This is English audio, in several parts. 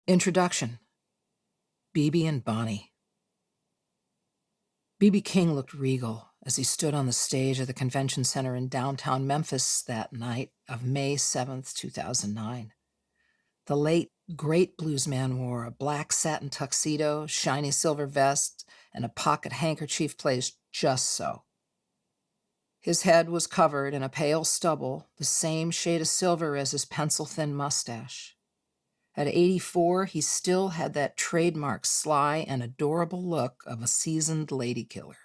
Introduction. B.B. and Bonnie. B.B. King looked regal as he stood on the stage of the convention center in downtown Memphis that night of May 7th, 2009. The late, great bluesman wore a black satin tuxedo, shiny silver vest, and a pocket handkerchief placed just so. His head was covered in a pale stubble, the same shade of silver as his pencil-thin mustache. At 84, he still had that trademark sly and adorable look of a seasoned lady killer.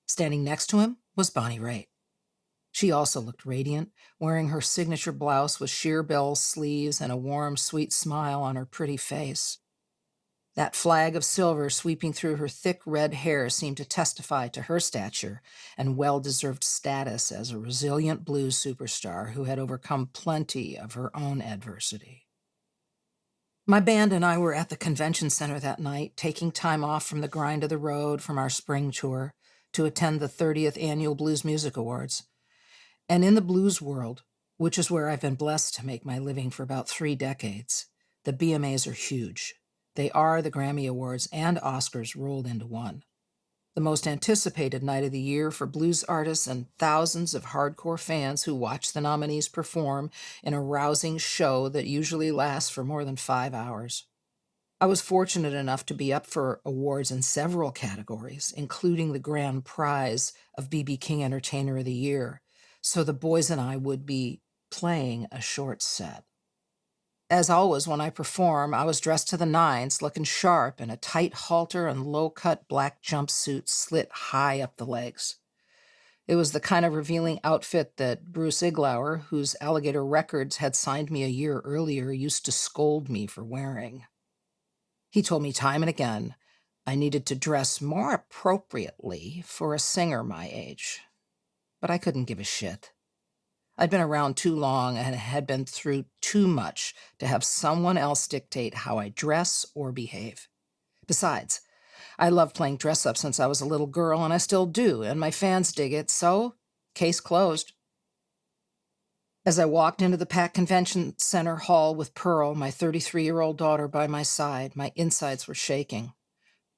Standing next to him was Bonnie Raitt. She also looked radiant, wearing her signature blouse with sheer bell sleeves and a warm, sweet smile on her pretty face. That flag of silver sweeping through her thick red hair seemed to testify to her stature and well-deserved status as a resilient blues superstar who had overcome plenty of her own adversity. My band and I were at the convention center that night, taking time off from the grind of the road from our spring tour to attend the 30th Annual Blues Music Awards. And in the blues world, which is where I've been blessed to make my living for about 3 decades, the BMAs are huge. They are the Grammy Awards and Oscars rolled into one. The most anticipated night of the year for blues artists and thousands of hardcore fans who watch the nominees perform in a rousing show that usually lasts for more than 5 hours. I was fortunate enough to be up for awards in several categories, including the grand prize of B.B. King Entertainer of the Year, so the boys and I would be playing a short set. As always, when I perform, I was dressed to the nines, looking sharp in a tight halter and low-cut black jumpsuit slit high up the legs. It was the kind of revealing outfit that Bruce Iglauer, whose Alligator Records had signed me a year earlier, used to scold me for wearing. He told me time and again I needed to dress more appropriately for a singer my age. But I couldn't give a shit. I'd been around too long and had been through too much to have someone else dictate how I dress or behave. Besides, I loved playing dress-up since I was a little girl, and I still do, and my fans dig it, so case closed. As I walked into the packed convention center hall with Pearl, my 33-year-old daughter, by my side, my insides were shaking.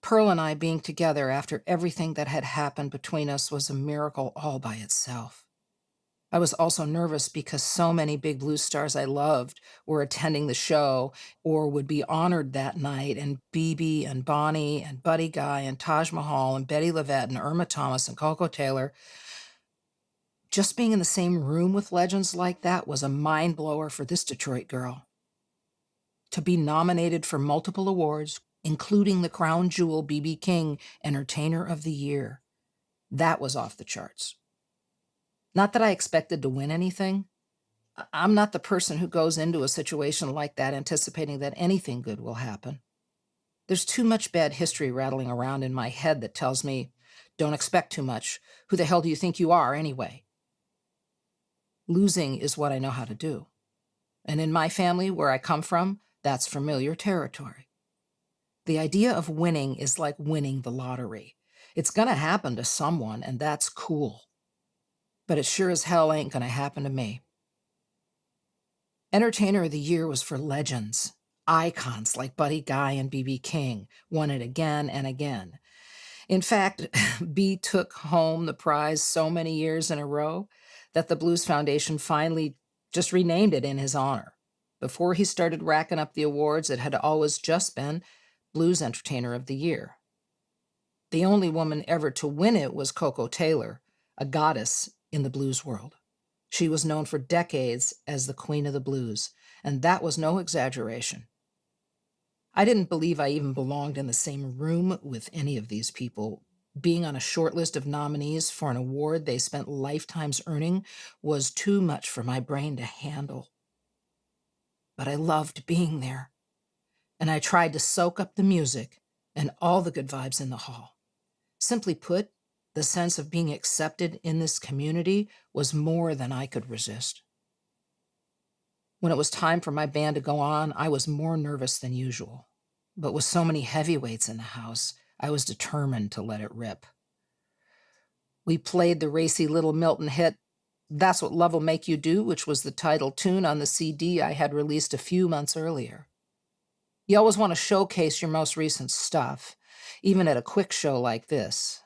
Pearl and I being together after everything that had happened between us was a miracle all by itself. I was also nervous because so many big blues stars I loved were attending the show or would be honored that night, and B.B. and Bonnie and Buddy Guy and Taj Mahal and Betty LaVette and Irma Thomas and Coco Taylor. Just being in the same room with legends like that was a mind-blower for this Detroit girl. To be nominated for multiple awards, including the crown jewel B.B. King Entertainer of the Year, that was off the charts. Not that I expected to win anything. I'm not the person who goes into a situation like that anticipating that anything good will happen. There's too much bad history rattling around in my head that tells me, don't expect too much. Who the hell do you think you are anyway? Losing is what I know how to do. And in my family, where I come from, that's familiar territory. The idea of winning is like winning the lottery. It's going to happen to someone, and that's cool. But it sure as hell ain't going to happen to me. Entertainer of the Year was for legends, icons like Buddy Guy and B.B. King, won it again and again. In fact, B took home the prize so many years in a row that the Blues Foundation finally just renamed it in his honor. Before he started racking up the awards, it had always just been Blues Entertainer of the Year. The only woman ever to win it was Coco Taylor, a goddess in the blues world. She was known for decades as the Queen of the Blues, and that was no exaggeration. I didn't believe I even belonged in the same room with any of these people. Being on a short list of nominees for an award they spent lifetimes earning was too much for my brain to handle. But I loved being there, and I tried to soak up the music and all the good vibes in the hall. Simply put, the sense of being accepted in this community was more than I could resist. When it was time for my band to go on, I was more nervous than usual. But with so many heavyweights in the house, I was determined to let it rip. We played the racy Little Milton hit, That's What Love'll Make You Do, which was the title tune on the CD I had released a few months earlier. You always want to showcase your most recent stuff, even at a quick show like this.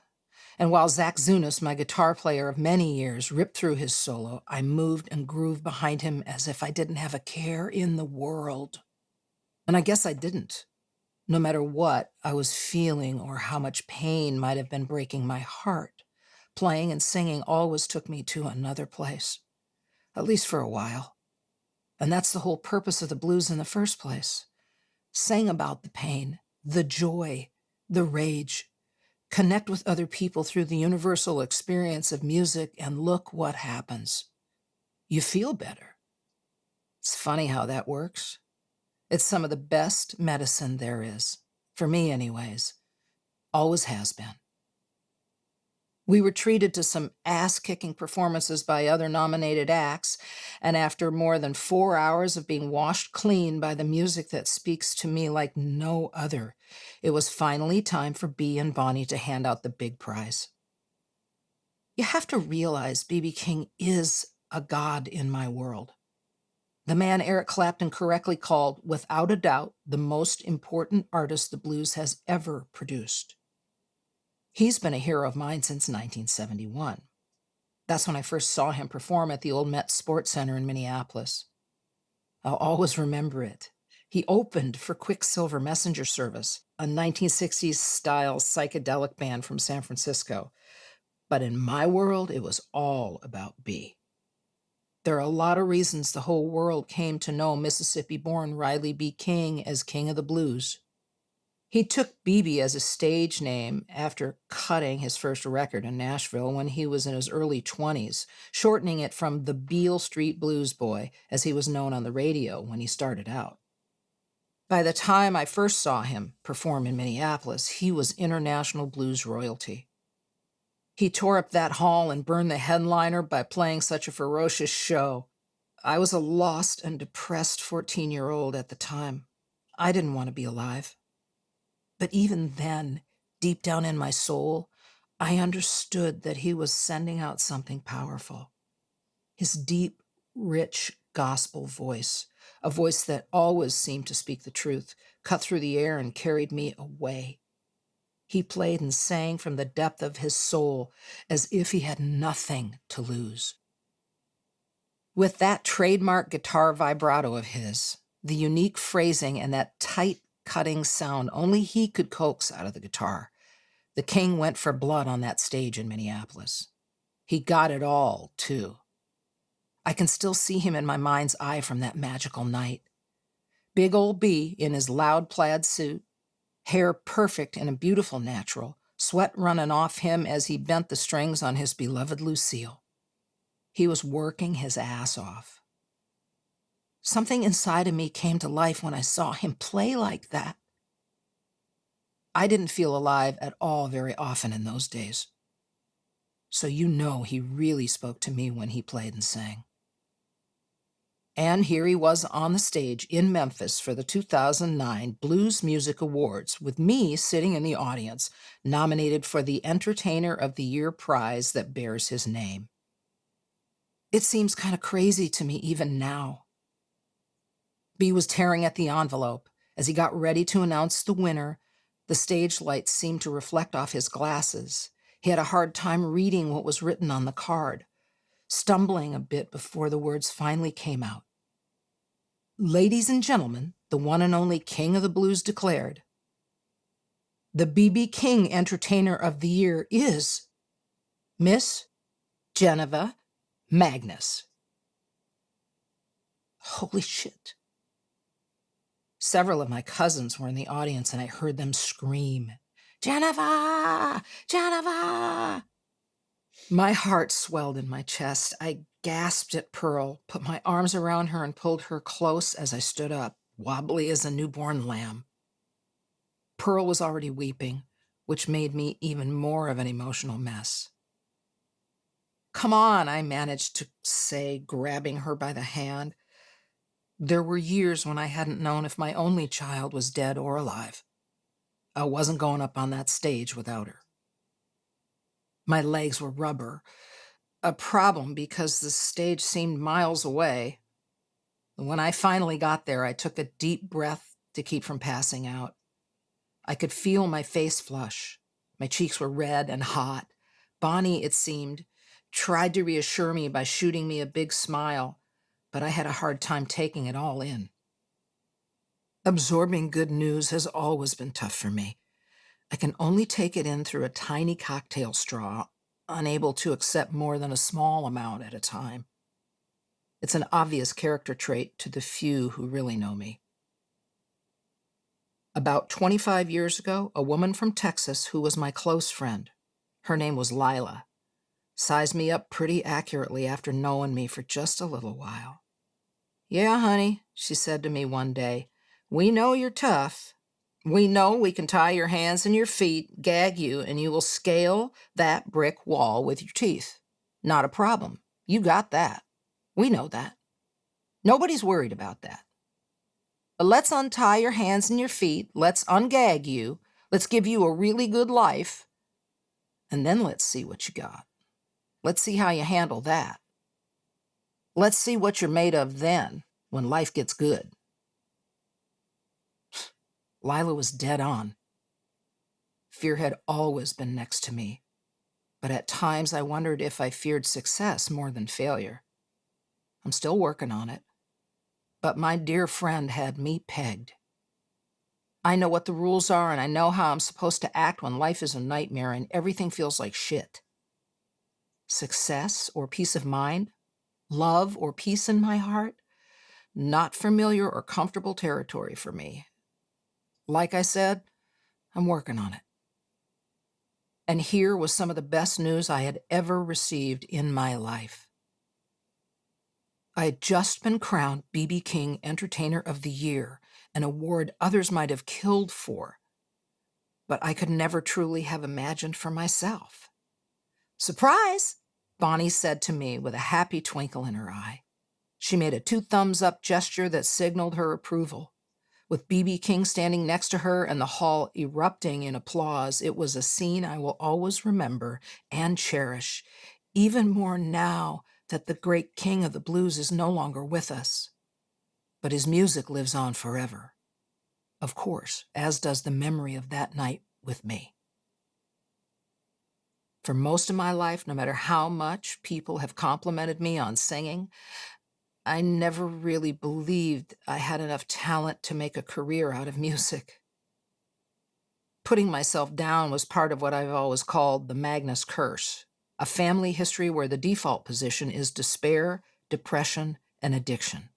And while Zach Zunis, my guitar player of many years, ripped through his solo, I moved and grooved behind him as if I didn't have a care in the world. And I guess I didn't. No matter what I was feeling or how much pain might have been breaking my heart, playing and singing always took me to another place, at least for a while. And that's the whole purpose of the blues in the first place. Sing about the pain, the joy, the rage. Connect with other people through the universal experience of music, and look what happens. You feel better. It's funny how that works. It's some of the best medicine there is. For me, anyways. Always has been. We were treated to some ass-kicking performances by other nominated acts, and after more than 4 hours of being washed clean by the music that speaks to me like no other, it was finally time for Bea and Bonnie to hand out the big prize. You have to realize B.B. King is a god in my world. The man Eric Clapton correctly called, without a doubt, the most important artist the blues has ever produced. He's been a hero of mine since 1971. That's when I first saw him perform at the old Met Sports Center in Minneapolis. I'll always remember it. He opened for Quicksilver Messenger Service, a 1960s-style psychedelic band from San Francisco. But in my world, it was all about B. There are a lot of reasons the whole world came to know Mississippi-born Riley B. King as King of the Blues. He took BB as a stage name after cutting his first record in Nashville when he was in his early 20s, shortening it from the Beale Street Blues Boy, as he was known on the radio when he started out. By the time I first saw him perform in Minneapolis, he was international blues royalty. He tore up that hall and burned the headliner by playing such a ferocious show. I was a lost and depressed 14-year-old at the time. I didn't want to be alive. But even then, deep down in my soul, I understood that he was sending out something powerful. His deep, rich gospel voice, a voice that always seemed to speak the truth, cut through the air and carried me away. He played and sang from the depth of his soul as if he had nothing to lose. With that trademark guitar vibrato of his, the unique phrasing and that tight, cutting sound only he could coax out of the guitar, the King went for blood on that stage in Minneapolis. He got it all, too. I can still see him in my mind's eye from that magical night. Big old B in his loud plaid suit, hair perfect and a beautiful natural, sweat running off him as he bent the strings on his beloved Lucille. He was working his ass off. Something inside of me came to life when I saw him play like that. I didn't feel alive at all very often in those days. So you know he really spoke to me when he played and sang. And here he was on the stage in Memphis for the 2009 Blues Music Awards, with me sitting in the audience, nominated for the Entertainer of the Year prize that bears his name. It seems kind of crazy to me even now. B was tearing at the envelope. As he got ready to announce the winner, the stage lights seemed to reflect off his glasses. He had a hard time reading what was written on the card, stumbling a bit before the words finally came out. Ladies and gentlemen, the one and only King of the Blues declared, the B.B. King Entertainer of the Year is Miss Janiva Magness. Holy shit. Several of my cousins were in the audience, and I heard them scream, "Janiva! Janiva!" My heart swelled in my chest. I gasped at Pearl, put my arms around her, and pulled her close as I stood up, wobbly as a newborn lamb. Pearl was already weeping, which made me even more of an emotional mess. "Come on," I managed to say, grabbing her by the hand. There were years when I hadn't known if my only child was dead or alive. I wasn't going up on that stage without her. My legs were rubber, a problem because the stage seemed miles away. When I finally got there, I took a deep breath to keep from passing out. I could feel my face flush. My cheeks were red and hot. Bonnie, it seemed, tried to reassure me by shooting me a big smile, but I had a hard time taking it all in. Absorbing good news has always been tough for me. I can only take it in through a tiny cocktail straw, unable to accept more than a small amount at a time. It's an obvious character trait to the few who really know me. About 25 years ago, a woman from Texas who was my close friend, her name was Lila, sized me up pretty accurately after knowing me for just a little while. "Yeah, honey," she said to me one day, "we know you're tough. We know we can tie your hands and your feet, gag you, and you will scale that brick wall with your teeth. Not a problem. You got that. We know that. Nobody's worried about that. But let's untie your hands and your feet, let's ungag you, let's give you a really good life, and then let's see what you got. Let's see how you handle that. Let's see what you're made of then, when life gets good." Lila was dead on. Fear had always been next to me, but at times I wondered if I feared success more than failure. I'm still working on it, but my dear friend had me pegged. I know what the rules are, and I know how I'm supposed to act when life is a nightmare and everything feels like shit. Success or peace of mind, love or peace in my heart, not familiar or comfortable territory for me. Like I said, I'm working on it. And here was some of the best news I had ever received in my life. I had just been crowned B.B. King Entertainer of the Year, an award others might have killed for, but I could never truly have imagined for myself. "Surprise!" Bonnie said to me with a happy twinkle in her eye. She made a 2-thumbs-up gesture that signaled her approval. With B.B. King standing next to her and the hall erupting in applause, it was a scene I will always remember and cherish, even more now that the great king of the blues is no longer with us. But his music lives on forever. Of course, as does the memory of that night with me. For most of my life, no matter how much people have complimented me on singing, I never really believed I had enough talent to make a career out of music. Putting myself down was part of what I've always called the Magness curse, a family history where the default position is despair, depression, and addiction,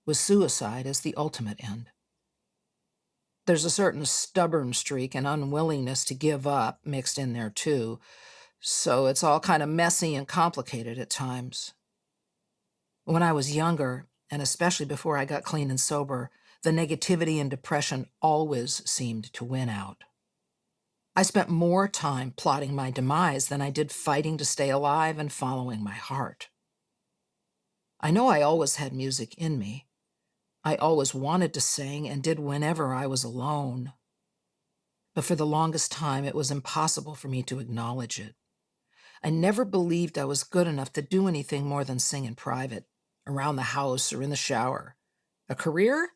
with suicide as the ultimate end. There's a certain stubborn streak and unwillingness to give up mixed in there too, so it's all kind of messy and complicated at times. When I was younger, and especially before I got clean and sober, the negativity and depression always seemed to win out. I spent more time plotting my demise than I did fighting to stay alive and following my heart. I know I always had music in me. I always wanted to sing and did whenever I was alone. But for the longest time, it was impossible for me to acknowledge it. I never believed I was good enough to do anything more than sing in private, around the house or in the shower. A career?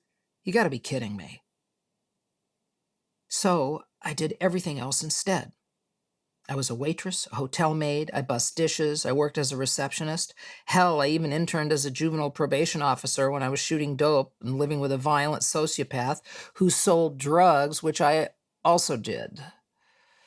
You gotta be kidding me. So I did everything else instead. I was a waitress, a hotel maid, I bussed dishes, I worked as a receptionist. Hell, I even interned as a juvenile probation officer when I was shooting dope and living with a violent sociopath who sold drugs, which I also did.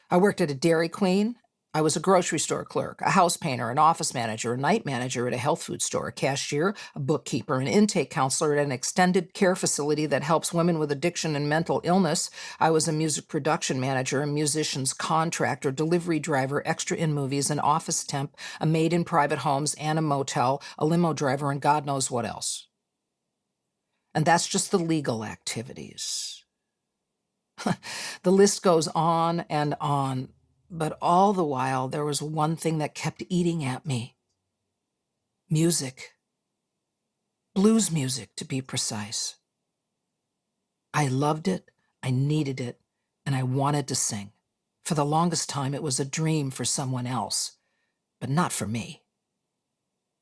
I worked at a Dairy Queen. I was a grocery store clerk, a house painter, an office manager, a night manager at a health food store, a cashier, a bookkeeper, an intake counselor at an extended care facility that helps women with addiction and mental illness. I was a music production manager, a musician's contractor, delivery driver, extra in movies, an office temp, a maid in private homes and a motel, a limo driver, and God knows what else. And that's just the legal activities. The list goes on and on. But all the while, there was one thing that kept eating at me. Music. Blues music, to be precise. I loved it, I needed it, and I wanted to sing. For the longest time, it was a dream for someone else, but not for me.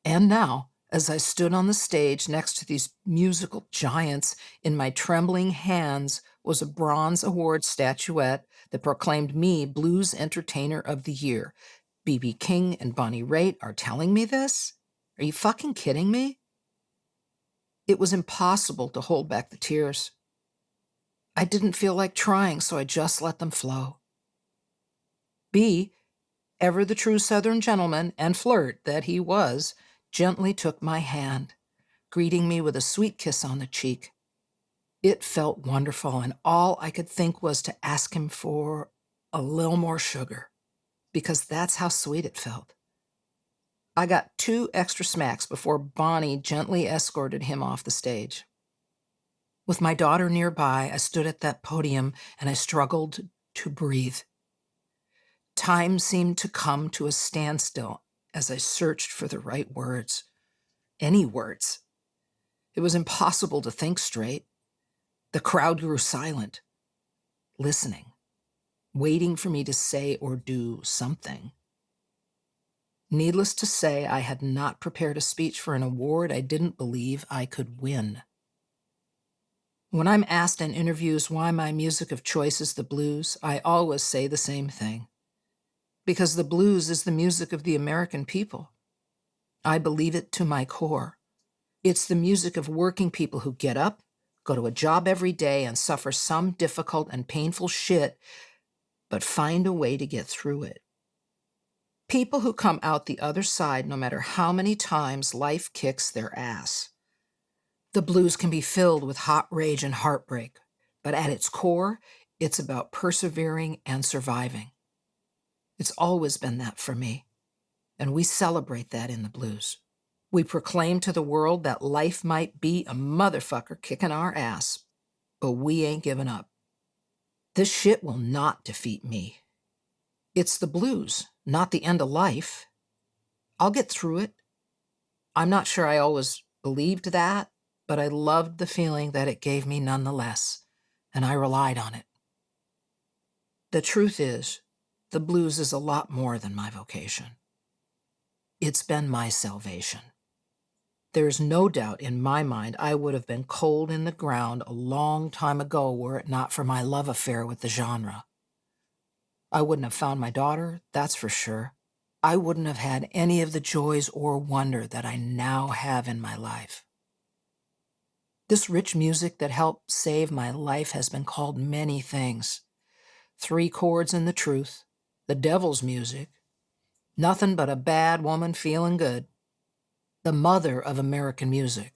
And now, As I stood on the stage next to these musical giants, in my trembling hands was a bronze award statuette that proclaimed me Blues Entertainer of the Year. B.B. King and Bonnie Raitt are telling me this? Are you fucking kidding me? It was impossible to hold back the tears. I didn't feel like trying, so I just let them flow. B, ever the true Southern gentleman and flirt that he was, gently took my hand, greeting me with a sweet kiss on the cheek. It felt wonderful, and all I could think was to ask him for a little more sugar, because that's how sweet it felt. I got 2 extra smacks before Bonnie gently escorted him off the stage. With my daughter nearby, I stood at that podium and I struggled to breathe. Time seemed to come to a standstill as I searched for the right words. Any words. It was impossible to think straight. The crowd grew silent, listening, waiting for me to say or do something. Needless to say, I had not prepared a speech for an award I didn't believe I could win. When I'm asked in interviews why my music of choice is the blues, I always say the same thing. Because the blues is the music of the American people. I believe it to my core. It's the music of working people who get up, go to a job every day, and suffer some difficult and painful shit, but find a way to get through it. People who come out the other side no matter how many times life kicks their ass. The blues can be filled with hot rage and heartbreak, but at its core, it's about persevering and surviving. It's always been that for me, and we celebrate that in the blues. We proclaim to the world that life might be a motherfucker kicking our ass, but we ain't giving up. This shit will not defeat me. It's the blues, not the end of life. I'll get through it. I'm not sure I always believed that, but I loved the feeling that it gave me nonetheless, and I relied on it. The truth is, the blues is a lot more than my vocation. It's been my salvation. There's no doubt in my mind I would have been cold in the ground a long time ago were it not for my love affair with the genre. I wouldn't have found my daughter, that's for sure. I wouldn't have had any of the joys or wonder that I now have in my life. This rich music that helped save my life has been called many things. 3 chords and the truth, the devil's music, nothing but a bad woman feeling good, the mother of American music.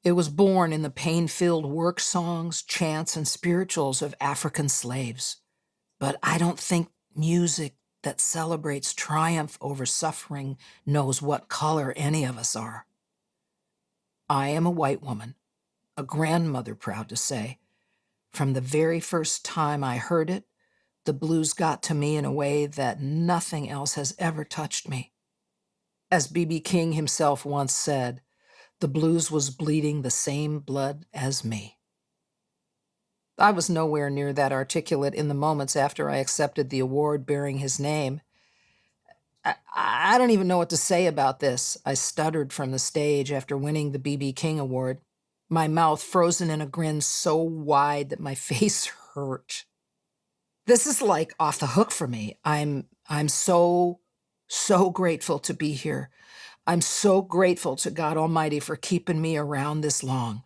It was born in the pain-filled work songs, chants, and spirituals of African slaves. But I don't think music that celebrates triumph over suffering knows what color any of us are. I am a white woman, a grandmother proud to say. From the very first time I heard it, the blues got to me in a way that nothing else has ever touched me. As B.B. King himself once said, the blues was bleeding the same blood as me. I was nowhere near that articulate in the moments after I accepted the award bearing his name. I don't even know what to say about this, I stuttered from the stage after winning the B.B. King Award, my mouth frozen in a grin so wide that my face hurt. This is like off the hook for me. I'm so grateful to be here. I'm so grateful to God Almighty for keeping me around this long.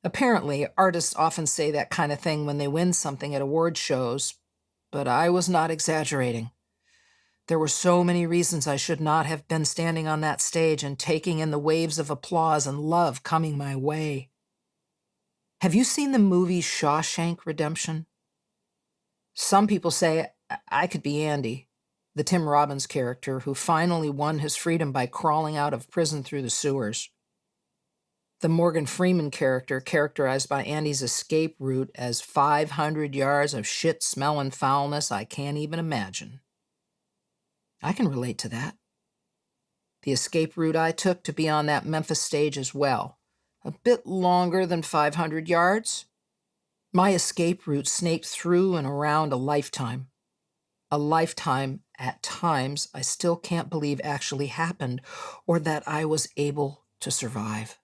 Apparently, artists often say that kind of thing when they win something at award shows, but I was not exaggerating. There were so many reasons I should not have been standing on that stage and taking in the waves of applause and love coming my way. Have you seen the movie Shawshank Redemption? Some people say I could be Andy, the Tim Robbins character who finally won his freedom by crawling out of prison through the sewers. The Morgan Freeman character characterized by Andy's escape route as 500 yards of shit-smelling foulness I can't even imagine. I can relate to that. The escape route I took to be on that Memphis stage as well. A bit longer than 500 yards. My escape route snaked through and around a lifetime at times I still can't believe actually happened or that I was able to survive.